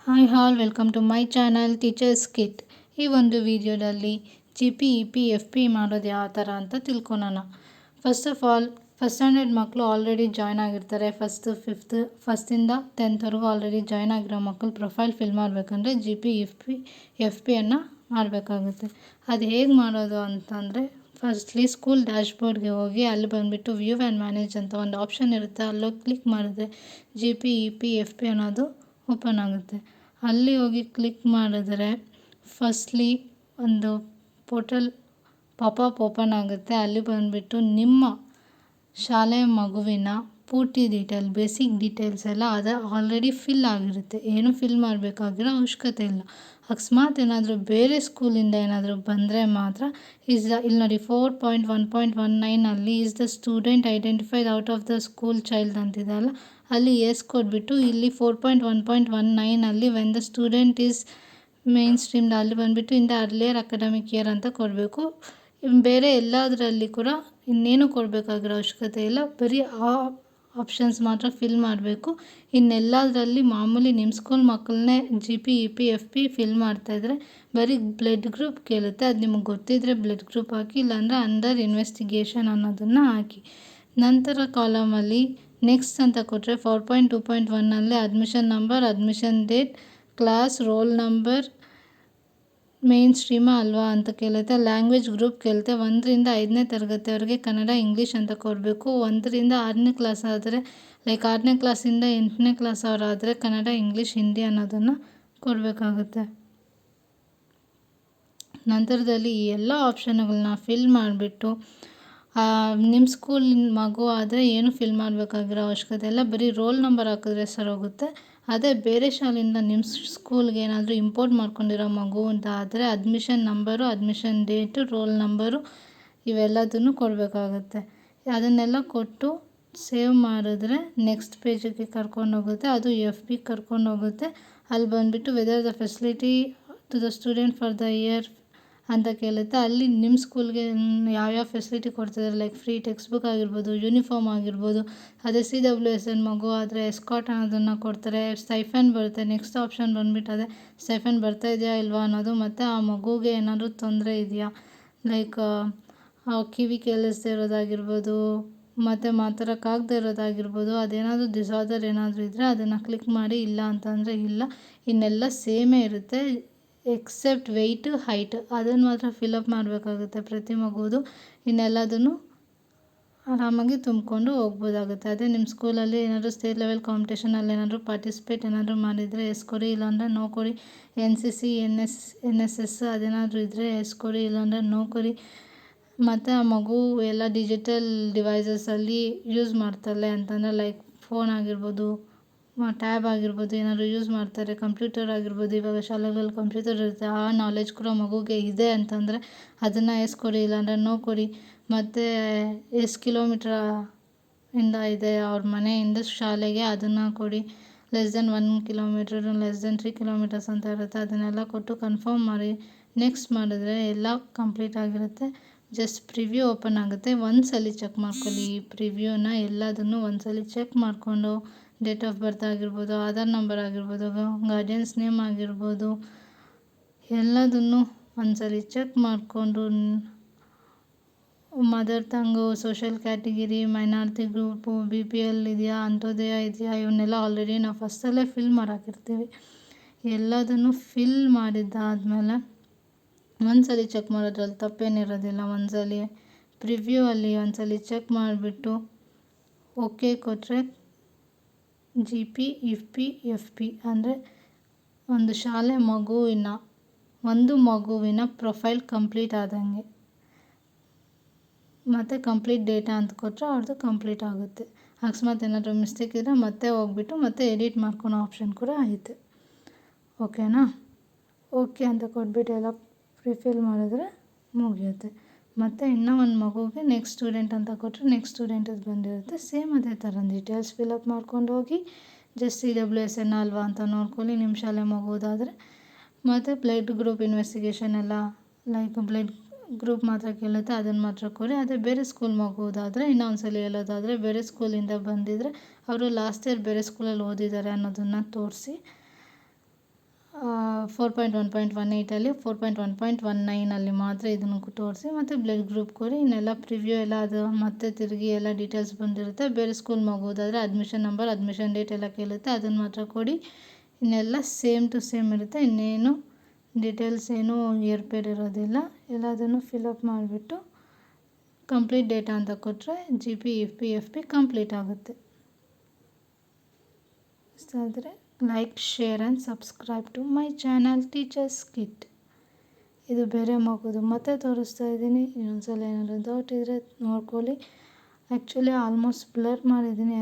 Hi all welcome to my channel teachers kit. ಈ ಒಂದು ವಿಡಿಯೋದಲ್ಲಿ GP, EP, FP ಮಾಡೋದು ಯಾವ ಥರ ಅಂತ ತಿಳ್ಕೊಳೋಣ. First of all first standard ಮಕ್ಕಳು ಆಲ್ರೆಡಿ ಜಾಯ್ನ್ ಆಗಿರ್ತಾರೆ. ಫಸ್ಟಿಂದ 10th ಆಲ್ರೆಡಿ ಜಾಯ್ನ್ ಆಗಿರೋ ಮಕ್ಕಳು ಪ್ರೊಫೈಲ್ ಫಿಲ್ ಮಾಡಬೇಕಂದ್ರೆ GP, EP, FPಯನ್ನು ಮಾಡಬೇಕಾಗುತ್ತೆ. ಅದು ಹೇಗೆ ಮಾಡೋದು ಅಂತಂದರೆ ಫಸ್ಟ್ಲಿ ಸ್ಕೂಲ್ ಡ್ಯಾಶ್ಬೋರ್ಡ್ಗೆ ಹೋಗಿ ಅಲ್ಲಿ ಬಂದುಬಿಟ್ಟು ವ್ಯೂ ಆ್ಯಂಡ್ ಮ್ಯಾನೇಜ್ ಅಂತ ಒಂದು ಆಪ್ಷನ್ ಇರುತ್ತೆ. ಅಲ್ಲೋಗಿ ಕ್ಲಿಕ್ ಮಾಡಿದ್ರೆ GP, EP, FP ಅನ್ನೋದು ಓಪನ್ ಆಗುತ್ತೆ. ಅಲ್ಲಿ ಹೋಗಿ ಕ್ಲಿಕ್ ಮಾಡಿದ್ರೆ ಫಸ್ಟ್ಲಿ ಒಂದು ಪೋರ್ಟಲ್ ಪಾಪಪ್ ಓಪನ್ ಆಗುತ್ತೆ. ಅಲ್ಲಿ ಬಂದುಬಿಟ್ಟು ನಿಮ್ಮ ಶಾಲೆಯ ಮಗುವಿನ ಪೂರ್ತಿ ಬೇಸಿಕ್ ಡೀಟೇಲ್ಸ್ ಎಲ್ಲ ಆಲ್ರೆಡಿ ಫಿಲ್ ಆಗಿರುತ್ತೆ. ಏನು ಫಿಲ್ ಮಾಡಬೇಕಾಗಿರೋ ಅವಶ್ಯಕತೆ ಇಲ್ಲ. ಅಕಸ್ಮಾತ್ ಏನಾದರೂ ಬೇರೆ ಸ್ಕೂಲಿಂದ ಏನಾದರೂ ಬಂದರೆ ಮಾತ್ರ ಇಲ್ಲಿ ನೋಡಿ 4.1.19 is the student identified out of the school child ಅಂತಿದೆ ಅಲ್ಲ, ಅಲ್ಲಿ ಎಸ್ ಕೊಟ್ಬಿಟ್ಟು ಇಲ್ಲಿ 4.1.19 when the student is mainstreamed ಅಲ್ಲಿ ಬಂದುಬಿಟ್ಟು in the earlier academic year ಅಂತ ಕೊಡಬೇಕು. ಬೇರೆ ಎಲ್ಲದರಲ್ಲಿ ಕೂಡ ಇನ್ನೇನು ಕೊಡಬೇಕಾಗಿರೋ ಅವಶ್ಯಕತೆ ಇಲ್ಲ. ಬರೀ ಆ ಆಪ್ಷನ್ಸ್ ಮಾತ್ರ ಫಿಲ್ ಮಾಡಬೇಕು. ಇನ್ನೆಲ್ಲದರಲ್ಲಿ ಮಾಮೂಲಿ ನಿಮ್ಮ ಸ್ಕೂಲ್ ಮಕ್ಕಳನ್ನೇ GP, EP, FP ಫಿಲ್ ಮಾಡ್ತಾಯಿದ್ರೆ ಬರೀ ಬ್ಲಡ್ ಗ್ರೂಪ್ ಕೇಳುತ್ತೆ. ಅದು ನಿಮಗೆ ಗೊತ್ತಿದ್ದರೆ ಬ್ಲಡ್ ಗ್ರೂಪ್ ಹಾಕಿ, ಇಲ್ಲಾಂದರೆ ಅಂಡರ್ ಇನ್ವೆಸ್ಟಿಗೇಷನ್ ಅನ್ನೋದನ್ನು ಹಾಕಿ. ನಂತರ ಕಾಲಮಲ್ಲಿ ನೆಕ್ಸ್ಟ್ ಅಂತ ಕೊಟ್ಟರೆ 4.2.1 admission number, admission date, class, roll number, main ಸ್ಟ್ರೀಮಾ ಅಲ್ವಾ ಅಂತ ಕೇಳುತ್ತೆ. ಲ್ಯಾಂಗ್ವೇಜ್ ಗ್ರೂಪ್ ಕೇಳುತ್ತೆ. 1ರಿಂದ 5ನೇ ತರಗತಿವರೆಗೆ ಕನ್ನಡ, ಇಂಗ್ಲೀಷ್ ಅಂತ ಕೊಡಬೇಕು. 1ರಿಂದ 6ನೇ ಕ್ಲಾಸ್ ಆದರೆ 6ನೇ ಕ್ಲಾಸಿಂದ 8ನೇ ಕ್ಲಾಸ್ ಅವರಾದರೆ ಕನ್ನಡ, ಇಂಗ್ಲೀಷ್, ಹಿಂದಿ ಅನ್ನೋದನ್ನು ಕೊಡಬೇಕಾಗುತ್ತೆ. ನಂತರದಲ್ಲಿ ಈ ಎಲ್ಲ ಆಪ್ಷನ್ಗಳನ್ನ ಫಿಲ್ ಮಾಡಿಬಿಟ್ಟು ನಿಮ್ಮ ಸ್ಕೂಲಿನ ಮಗು ಆದರೆ ಏನು ಫಿಲ್ ಮಾಡಬೇಕಾಗಿರೋ ಅವಶ್ಯಕತೆ ಇಲ್ಲ. ಬರೀ ರೋಲ್ ನಂಬರ್ ಹಾಕಿದ್ರೆ ಸರೋಗುತ್ತೆ. ಅದೇ ಬೇರೆ ಶಾಲೆಯಿಂದ ನಿಮ್ಮ ಸ್ಕೂಲ್ಗೆ ಏನಾದರೂ ಇಂಪೋರ್ಟ್ ಮಾಡ್ಕೊಂಡಿರೋ ಮಗು ಅಂತ ಆದರೆ admission number, admission date, roll number ಇವೆಲ್ಲದನ್ನು ಕೊಡಬೇಕಾಗುತ್ತೆ. ಅದನ್ನೆಲ್ಲ ಕೊಟ್ಟು ಸೇವ್ ಮಾಡಿದ್ರೆ ನೆಕ್ಸ್ಟ್ ಪೇಜಿಗೆ ಕರ್ಕೊಂಡೋಗುತ್ತೆ. ಅದು FP ಕರ್ಕೊಂಡೋಗುತ್ತೆ. ಅಲ್ಲಿ ಬಂದುಬಿಟ್ಟು whether the facility to the student for the year ಅಂತ ಕೇಳುತ್ತೆ. ಅಲ್ಲಿ ನಿಮ್ಮ ಸ್ಕೂಲ್ಗೆ ಯಾವ್ಯಾವ ಫೆಸಿಲಿಟಿ ಕೊಡ್ತಿದ್ದಾರೆ, ಲೈಕ್ ಫ್ರೀ ಟೆಕ್ಸ್ಟ್ ಬುಕ್ ಆಗಿರ್ಬೋದು, ಯೂನಿಫಾರ್ಮ್ ಆಗಿರ್ಬೋದು. ಅದೇ CWSN ಮಗು ಆದರೆ ಎಸ್ಕಾಟ್ ಅನ್ನೋದನ್ನು ಕೊಡ್ತಾರೆ. ಸ್ಟೈಫನ್ ಬರುತ್ತೆ. ನೆಕ್ಸ್ಟ್ ಆಪ್ಷನ್ ಬಂದುಬಿಟ್ಟು ಅದೇ ಸ್ಟೈಫನ್ ಬರ್ತಾ ಇದೆಯಾ ಇಲ್ವಾ ಅನ್ನೋದು, ಮತ್ತು ಆ ಮಗುಗೆ ಏನಾದರೂ ತೊಂದರೆ ಇದೆಯಾ, ಲೈಕ್ ಕಿವಿ ಕೇಳಿಸ್ದೇ ಇರೋದಾಗಿರ್ಬೋದು, ಮತ್ತು ಮಾತಾಡೋಕ್ಕಾಗದೇ ಇರೋದಾಗಿರ್ಬೋದು. ಅದೇನಾದರೂ ಡಿಸಾರ್ಡರ್ ಏನಾದರೂ ಇದ್ದರೆ ಅದನ್ನು ಕ್ಲಿಕ್ ಮಾಡಿ, ಇಲ್ಲ ಅಂತಂದರೆ ಇಲ್ಲ. ಇನ್ನೆಲ್ಲ ಸೇಮೇ ಇರುತ್ತೆ ಎಕ್ಸೆಪ್ಟ್ ವೆಯ್ಟು, ಹೈಟ್ ಅದನ್ನು ಮಾತ್ರ ಫಿಲಪ್ ಮಾಡಬೇಕಾಗುತ್ತೆ ಪ್ರತಿ ಮಗುವುದು. ಇನ್ನೆಲ್ಲದನ್ನು ಆರಾಮಾಗಿ ತುಂಬಿಕೊಂಡು ಹೋಗ್ಬೋದಾಗುತ್ತೆ. ಅದೇ ನಿಮ್ಮ ಸ್ಕೂಲಲ್ಲಿ ಏನಾದರೂ ಸ್ಟೇಟ್ ಲೆವೆಲ್ ಕಾಂಪಿಟೇಷನಲ್ಲಿ ಏನಾದರೂ ಪಾರ್ಟಿಸಿಪೇಟ್ ಏನಾದರೂ ಮಾಡಿದರೆ ಎಸ್ ಕೊಡಿ, ಇಲ್ಲಾಂದರೆ ನೋ ಕೊಡಿ. NCC, NSS ಅದೇನಾದರೂ ಇದ್ದರೆ ಎಸ್ ಕೊಡಿ, ಇಲ್ಲಾಂದರೆ ನೋ ಕೊಡಿ. ಮತ್ತು ಆ ಮಗು ಎಲ್ಲ ಡಿಜಿಟಲ್ ಡಿವೈಸಸಲ್ಲಿ ಯೂಸ್ ಮಾಡ್ತಾಳೆ ಅಂತಂದರೆ ಲೈಕ್ ಫೋನ್ ಆಗಿರ್ಬೋದು, ಟ್ಯಾಬ್ ಆಗಿರ್ಬೋದು, ಏನಾದರೂ ಯೂಸ್ ಮಾಡ್ತಾರೆ, ಕಂಪ್ಯೂಟರ್ ಆಗಿರ್ಬೋದು. ಇವಾಗ ಶಾಲೆಗಳಲ್ಲಿ ಕಂಪ್ಯೂಟರ್ ಇರುತ್ತೆ. ಆ ನಾಲೆಜ್ ಕೂಡ ಮಗುಗೆ ಇದೆ ಅಂತಂದರೆ ಅದನ್ನು ಎಸ್ ಕೊಡಿ, ಇಲ್ಲಾಂದರೆ ನೋ ಕೊಡಿ. ಮತ್ತು ಎಷ್ಟು ಕಿಲೋಮೀಟ್ರ್ ಇಂದ ಇದೆ ಅವ್ರ ಮನೆಯಿಂದ ಶಾಲೆಗೆ ಅದನ್ನು ಕೊಡಿ. Less than 1 kilometre, less than 3 kilometres ಅಂತ ಇರುತ್ತೆ. ಅದನ್ನೆಲ್ಲ ಕೊಟ್ಟು ಕನ್ಫರ್ಮ್ ಮಾಡಿ ನೆಕ್ಸ್ಟ್ ಮಾಡಿದ್ರೆ ಎಲ್ಲ ಕಂಪ್ಲೀಟ್ ಆಗಿರುತ್ತೆ. ಜಸ್ಟ್ ಪ್ರಿವ್ಯೂ ಓಪನ್ ಆಗುತ್ತೆ. ಒಂದ್ಸಲಿ ಚೆಕ್ ಮಾಡ್ಕೊಳ್ಳಿ ಈ ಪ್ರಿವ್ಯೂನ. ಎಲ್ಲದನ್ನು ಒಂದ್ಸಲಿ ಚೆಕ್ ಮಾಡಿಕೊಂಡು ಡೇಟ್ ಆಫ್ ಬರ್ತ್ ಆಗಿರ್ಬೋದು, ಆಧಾರ್ ನಂಬರ್ ಆಗಿರ್ಬೋದು, ಗಾರ್ಡಿಯನ್ಸ್ ನೇಮ್ ಆಗಿರ್ಬೋದು, ಎಲ್ಲದನ್ನು ಒಂದ್ಸಲಿ ಚೆಕ್ ಮಾಡಿಕೊಂಡು mother tongue, social category, minority group, BPL ಇದೆಯಾ, ಅಂತ್ಯೋದಯ ಇದೆಯಾ, ಇವನ್ನೆಲ್ಲ ಆಲ್ರೆಡಿ ನಾವು ಫಸ್ಟಲ್ಲೇ ಫಿಲ್ ಮಾಡಾಕಿರ್ತೀವಿ. ಎಲ್ಲದನ್ನು ಫಿಲ್ ಮಾಡಿದ್ದಾದಮೇಲೆ ಒಂದ್ಸಲಿ ಚೆಕ್ ಮಾಡೋದ್ರಲ್ಲಿ ತಪ್ಪೇನಿರೋದಿಲ್ಲ. ಒಂದ್ಸಲಿ ಪ್ರಿವ್ಯೂ ಅಲ್ಲಿ ಒಂದ್ಸಲಿ ಚೆಕ್ ಮಾಡಿಬಿಟ್ಟು ಓಕೆ ಕೊಟ್ಟರೆ GP, EP, FP ಅಂದರೆ ಒಂದು ಮಗುವಿನ ಪ್ರೊಫೈಲ್ ಕಂಪ್ಲೀಟ್ ಆದಂಗೆ. ಮತ್ತು ಕಂಪ್ಲೀಟ್ ಡೇಟಾ ಅಂತ ಕೊಟ್ಟರೆ ಅವ್ರದ್ದು ಕಂಪ್ಲೀಟ್ ಆಗುತ್ತೆ. ಅಕಸ್ಮಾತ್ ಏನಾದರೂ ಮಿಸ್ಟೇಕ್ ಇದ್ದರೆ ಮತ್ತೆ ಹೋಗ್ಬಿಟ್ಟು ಮತ್ತೆ ಎಡಿಟ್ ಮಾಡ್ಕೊಳೋ ಆಪ್ಷನ್ ಕೂಡ ಐತೆ. ಓಕೆನಾ? ಓಕೆ ಅಂತ ಕೊಟ್ಬಿಟ್ಟು ಎಲ್ಲ ಪ್ರಿಫಿಲ್ ಮಾಡಿದ್ರೆ ಮುಗಿಯುತ್ತೆ. ಮತ್ತು ಇನ್ನೂ ಒಂದು ಮಗುಗೆ ನೆಕ್ಸ್ಟ್ ಸ್ಟೂಡೆಂಟ್ ಅಂತ ಕೊಟ್ಟರೆ ನೆಕ್ಸ್ಟ್ ಸ್ಟೂಡೆಂಟದ್ದು ಬಂದಿರುತ್ತೆ. ಸೇಮ್ ಅದೇ ಥರ ಡೀಟೇಲ್ಸ್ ಫಿಲಪ್ ಮಾಡ್ಕೊಂಡು ಹೋಗಿ ಜಸ್ಟ್ CWSN ಅಲ್ವಾ ಅಂತ ನೋಡ್ಕೊಳ್ಳಿ ನಿಮ್ಮ ಶಾಲೆ ಮಗುವುದಾದರೆ. ಮತ್ತು ಬ್ಲಡ್ ಗ್ರೂಪ್ ಇನ್ವೆಸ್ಟಿಗೇಷನ್ ಎಲ್ಲ ಲೈಕ್ ಬ್ಲಡ್ ಗ್ರೂಪ್ ಮಾತ್ರ ಕೇಳುತ್ತೆ, ಅದನ್ನು ಮಾತ್ರ ಕೊಡಿ. ಅದೇ ಬೇರೆ ಸ್ಕೂಲ್ ಮಗುವುದಾದರೆ ಇನ್ನೊಂದ್ಸಲಿ ಹೇಳೋದಾದರೆ ಬೇರೆ ಸ್ಕೂಲಿಂದ ಬಂದಿದ್ದರೆ ಅವರು ಲಾಸ್ಟ್ ಇಯರ್ ಬೇರೆ ಸ್ಕೂಲಲ್ಲಿ ಓದಿದ್ದಾರೆ ಅನ್ನೋದನ್ನು ತೋರಿಸಿ 4.1.18 4.1.19 ಮಾತ್ರ ಇದನ್ನು ತೋರಿಸಿ ಮತ್ತು ಬ್ಲಡ್ ಗ್ರೂಪ್ ಕೊಡಿ. ಇನ್ನೆಲ್ಲ ಪ್ರಿವ್ಯೂ ಎಲ್ಲ ಅದು ಮತ್ತೆ ತಿರುಗಿ ಎಲ್ಲ ಡೀಟೇಲ್ಸ್ ಬಂದಿರುತ್ತೆ. ಬೇರೆ ಸ್ಕೂಲ್ ಮಗೋದಾದರೆ ಅಡ್ಮಿಷನ್ ನಂಬರ್, ಅಡ್ಮಿಷನ್ ಡೇಟ್ ಎಲ್ಲ ಕೇಳುತ್ತೆ, ಅದನ್ನು ಮಾತ್ರ ಕೊಡಿ. ಇನ್ನೆಲ್ಲ ಸೇಮ್ ಟು ಸೇಮ್ ಇರುತ್ತೆ. ಇನ್ನೇನು ಡೀಟೇಲ್ಸ್ ಏನೂ ಏರ್ಪೇರ್ ಇರೋದಿಲ್ಲ. ಎಲ್ಲದನ್ನು ಫಿಲಪ್ ಮಾಡಿಬಿಟ್ಟು ಕಂಪ್ಲೀಟ್ ಡೇಟಾ ಅಂತ ಕೊಟ್ಟರೆ GP ಕಂಪ್ಲೀಟ್ ಆಗುತ್ತೆ. ಇಷ್ಟ ಆದರೆ like, share and subscribe to my channel teachers kit. ಇದು ಬೇರೆ ಮಗುದು ಮತ್ತೆ ತೋರಿಸ್ತಾ ಇದ್ದೀನಿ. ಇನ್ನೊಂದ್ಸಲ ಏನಾದರೂ ಡೌಟ್ ಇದ್ದರೆ ನೋಡ್ಕೊಳ್ಳಿ. ಆ್ಯಕ್ಚುಲಿ ಆಲ್ಮೋಸ್ಟ್ ಬ್ಲರ್ ಮಾಡಿದ್ದೀನಿ.